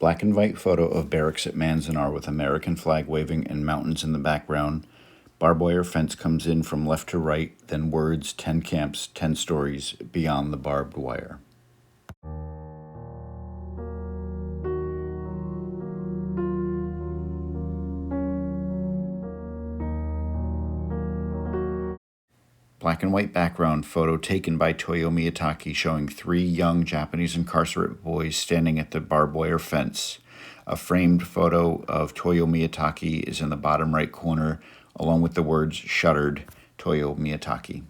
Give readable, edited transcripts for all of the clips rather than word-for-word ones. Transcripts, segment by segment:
Black and white photo of barracks at Manzanar with American flag waving and mountains in the background. Barbed wire fence comes in from left to right, then words, 10 camps, 10 stories beyond the barbed wire. Black and white background photo taken by Toyo Miyatake showing 3 young Japanese incarcerate boys standing at the barbed wire fence. A framed photo of Toyo Miyatake is in the bottom right corner, along with the words Shuttered, Toyo Miyatake.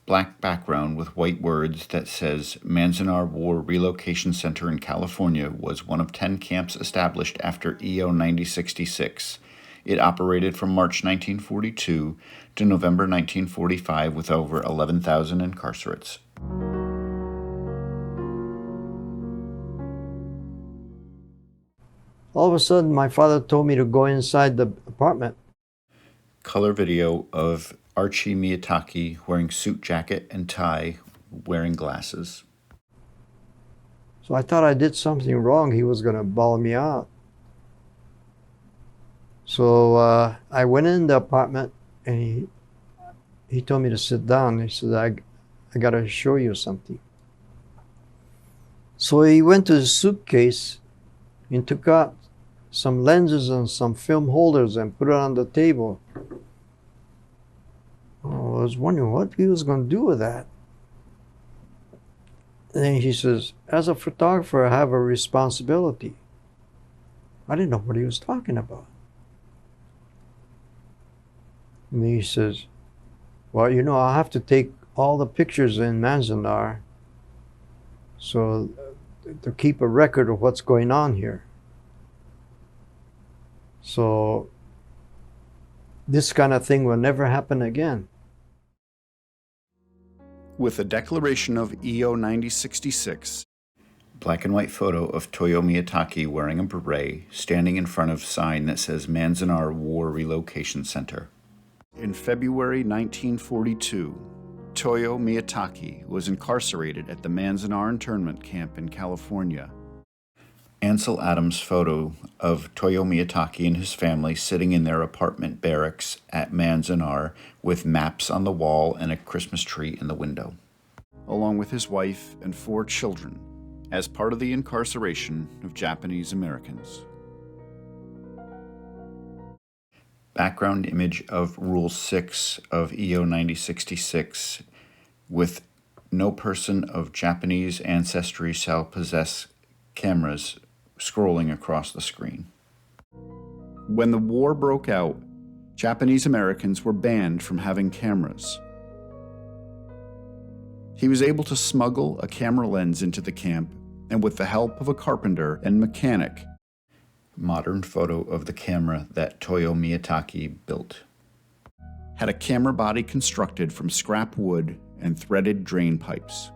Black background with white words that says Manzanar War Relocation Center in California was one of 10 camps established after EO 9066. It operated from March 1942 to November 1945 with over 11,000 incarcerates. All of a sudden, my father told me to go inside the apartment. Color video of Archie Miyatake wearing suit jacket and tie, wearing glasses. So I thought I did something wrong. He was going to bawl me out. So I went in the apartment and he told me to sit down. He said, I got to show you something. So he went to his suitcase and took out some lenses and some film holders and put it on the table. Oh, I was wondering what he was going to do with that. And then he says, as a photographer, I have a responsibility. I didn't know what he was talking about. And he says, well, you know, I'll have to take all the pictures in Manzanar so to keep a record of what's going on here. So this kind of thing will never happen again. With a declaration of EO 9066, black and white photo of Toyo Miyatake wearing a beret, standing in front of sign that says Manzanar War Relocation Center. In February 1942, Toyo Miyatake was incarcerated at the Manzanar internment camp in California. Ansel Adams' photo of Toyo Miyatake and his family sitting in their apartment barracks at Manzanar with maps on the wall and a Christmas tree in the window, along with his wife and 4 children, as part of the incarceration of Japanese Americans. Background image of Rule 6 of EO 9066 with no person of Japanese ancestry shall possess cameras scrolling across the screen. When the war broke out, Japanese Americans were banned from having cameras. He was able to smuggle a camera lens into the camp, and with the help of a carpenter and mechanic, modern photo of the camera that Toyo Miyatake built. Had a camera body constructed from scrap wood and threaded drain pipes.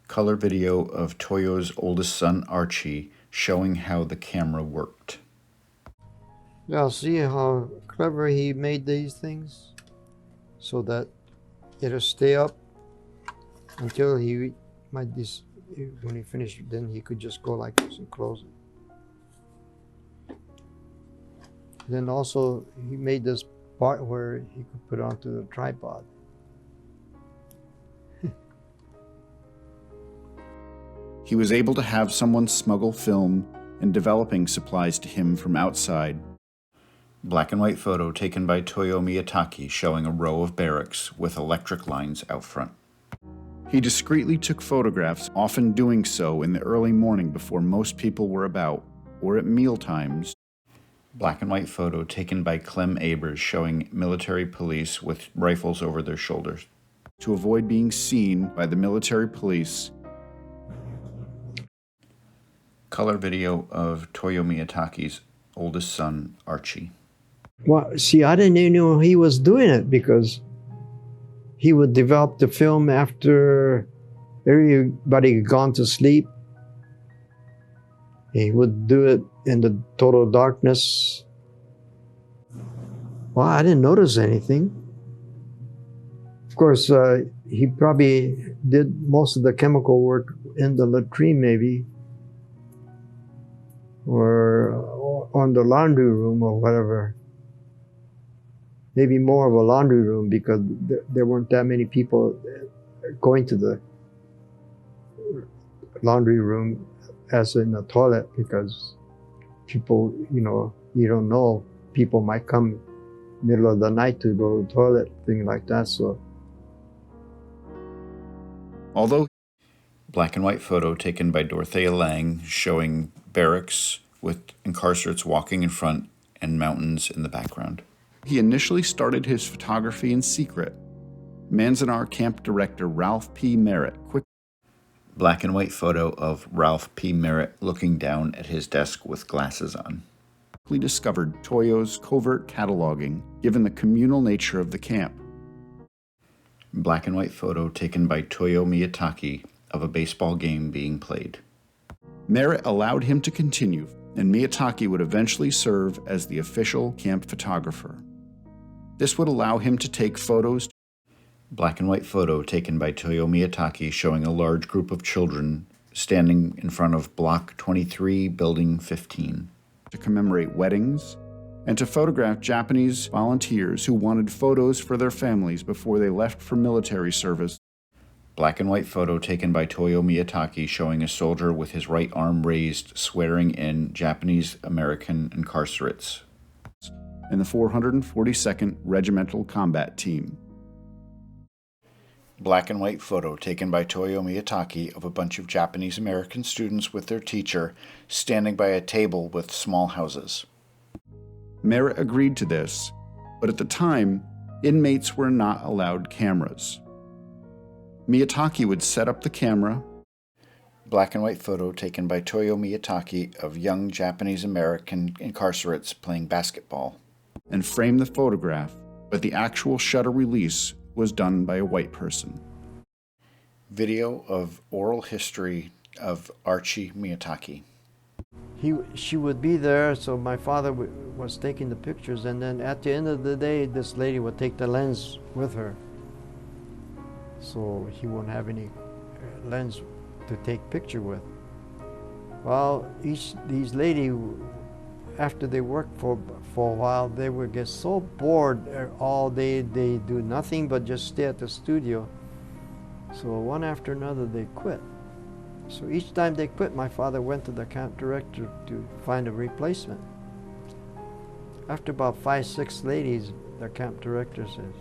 Color video of Toyo's oldest son, Archie, showing how the camera worked. Yeah, see how clever he made these things? So that it'll stay up until he might, when he finished, then he could just go like this and close it. Then also, he made this part where he could put it onto the tripod. He was able to have someone smuggle film and developing supplies to him from outside. Black and white photo taken by Toyo Miyatake showing a row of barracks with electric lines out front. He discreetly took photographs, often doing so in the early morning before most people were about, or at meal times. Black and white photo taken by Clem Abers showing military police with rifles over their shoulders. To avoid being seen by the military police, color video of Toyo Miyatake's oldest son, Archie. Well, see, I didn't even know he was doing it because he would develop the film after everybody had gone to sleep. He would do it in the total darkness. Well, I didn't notice anything. course, he probably did most of the chemical work in the latrine, maybe, or on the laundry room or whatever. Maybe more of a laundry room because there weren't that many people going to the laundry room as in the toilet because people, you don't know, people might come middle of the night to go to the toilet, things like that. So, Although black and white photo taken by Dorothea Lange showing barracks with incarcerates walking in front and mountains in the background. He initially started his photography in secret. Manzanar camp director Ralph P. Merritt black and white photo of Ralph P. Merritt looking down at his desk with glasses on. Quickly discovered Toyo's covert cataloging, given the communal nature of the camp. Black and white photo taken by Toyo Miyatake of a baseball game being played. Merritt allowed him to continue, and Miyatake would eventually serve as the official camp photographer. This would allow him to take photos. Black and white photo taken by Toyo Miyatake showing a large group of children standing in front of Block 23, Building 15. To commemorate weddings, and to photograph Japanese volunteers who wanted photos for their families before they left for military service. Black and white photo taken by Toyo Miyatake showing a soldier with his right arm raised swearing in Japanese American incarcerates in the 442nd Regimental Combat Team. Black and white photo taken by Toyo Miyatake of a bunch of Japanese American students with their teacher standing by a table with small houses. Merritt agreed to this, but at the time, inmates were not allowed cameras. Miyatake would set up the camera. Black and white photo taken by Toyo Miyatake of young Japanese American incarcerates playing basketball. And frame the photograph, but the actual shutter release was done by a white person. Video of oral history of Archie Miyatake. she would be there, so my father was taking the pictures, and then at the end of the day, this lady would take the lens with her. So he won't have any lens to take picture with. Well, these lady, after they worked for a while, they would get so bored all day. They do nothing but just stay at the studio. So one after another, they quit. So each time they quit, my father went to the camp director to find a replacement. After about 5, 6 ladies, the camp director says,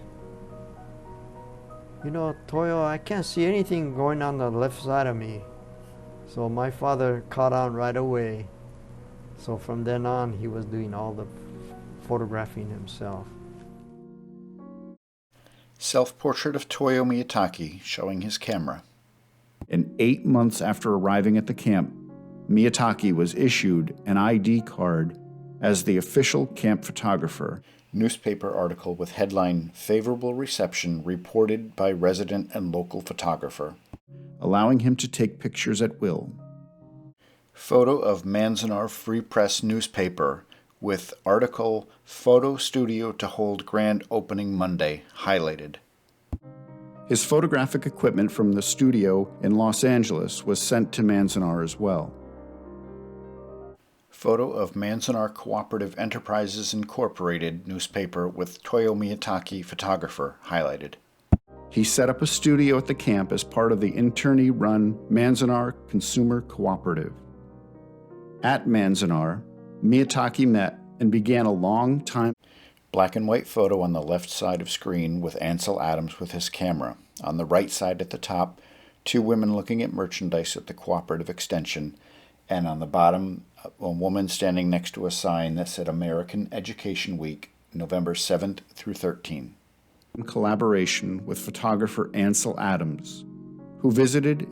"You know, Toyo, I can't see anything going on the left side of me." So my father caught on right away. So from then on, he was doing all the photographing himself. Self-portrait of Toyo Miyatake showing his camera. And 8 months after arriving at the camp, Miyatake was issued an ID card as the official camp photographer. Newspaper article with headline, "Favorable Reception Reported by Resident and Local Photographer," allowing him to take pictures at will. Photo of Manzanar Free Press newspaper with article, "Photo Studio to Hold Grand Opening Monday," highlighted. His photographic equipment from the studio in Los Angeles was sent to Manzanar as well. Photo of Manzanar Cooperative Enterprises Incorporated newspaper with Toyo Miyatake photographer highlighted. He set up a studio at the camp as part of the internee-run Manzanar Consumer Cooperative. At Manzanar, Miyatake met and began a long time. Black and white photo on the left side of screen with Ansel Adams with his camera. On the right side at the top, 2 women looking at merchandise at the cooperative extension, and on the bottom, a woman standing next to a sign that said American Education Week, November 7th through 13th. In collaboration with photographer Ansel Adams, who visited.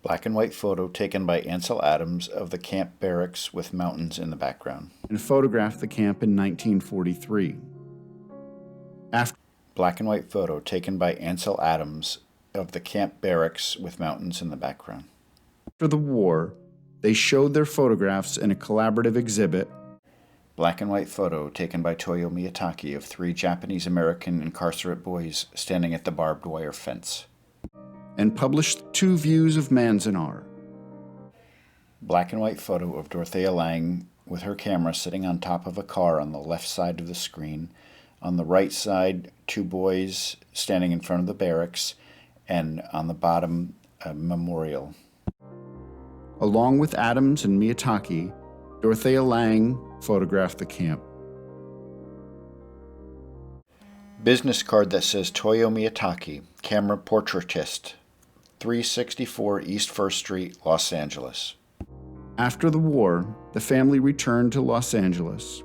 Black and white photo taken by Ansel Adams of the camp barracks with mountains in the background. And photographed the camp in 1943. After black and white photo taken by Ansel Adams of the camp barracks with mountains in the background. After the war, they showed their photographs in a collaborative exhibit. Black and white photo taken by Toyo Miyatake of 3 Japanese-American incarcerate boys standing at the barbed wire fence. And published 2 views of Manzanar. Black and white photo of Dorothea Lange with her camera sitting on top of a car on the left side of the screen. On the right side, 2 boys standing in front of the barracks, and on the bottom, a memorial. Along with Adams and Miyatake, Dorothea Lange photographed the camp. Business card that says Toyo Miyatake, camera portraitist, 364 East 1st Street, Los Angeles. After the war, the family returned to Los Angeles.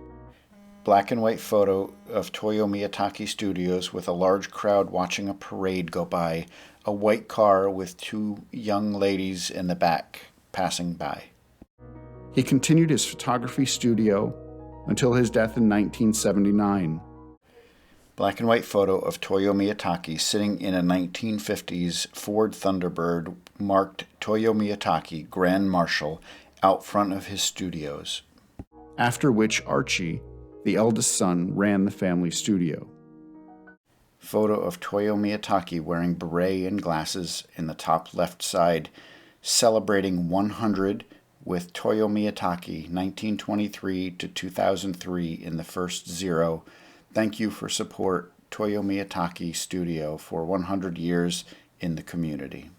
Black and white photo of Toyo Miyatake Studios with a large crowd watching a parade go by, a white car with 2 young ladies in the back passing by. He continued his photography studio until his death in 1979. Black and white photo of Toyo Miyatake sitting in a 1950s Ford Thunderbird marked Toyo Miyatake, Grand Marshal, out front of his studios. After which Archie, the eldest son, ran the family studio. Photo of Toyo Miyatake wearing beret and glasses in the top left side, celebrating 100 with Toyo Miyatake, 1923 to 2003 in the first 0. Thank you for support, Toyo Miyatake Studio, for 100 years in the community.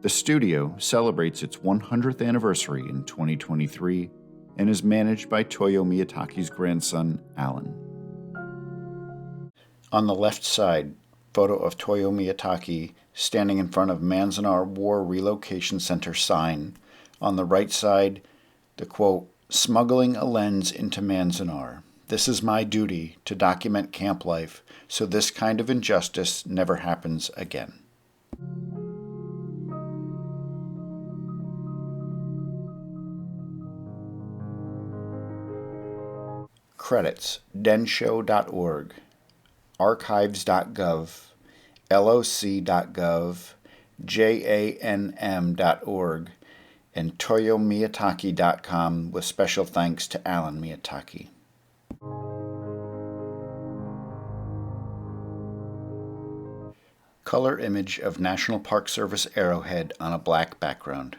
The studio celebrates its 100th anniversary in 2023 and is managed by Toyo Miyatake's grandson, Alan. On the left side, photo of Toyo Miyatake standing in front of Manzanar War Relocation Center sign. On the right side, the quote, "Smuggling a lens into Manzanar. This is my duty to document camp life so this kind of injustice never happens again." Credits: denshow.org, archives.gov, loc.gov, janm.org, and toyomiyatake.com, with special thanks to Alan Miyatake. Color image of National Park Service arrowhead on a black background.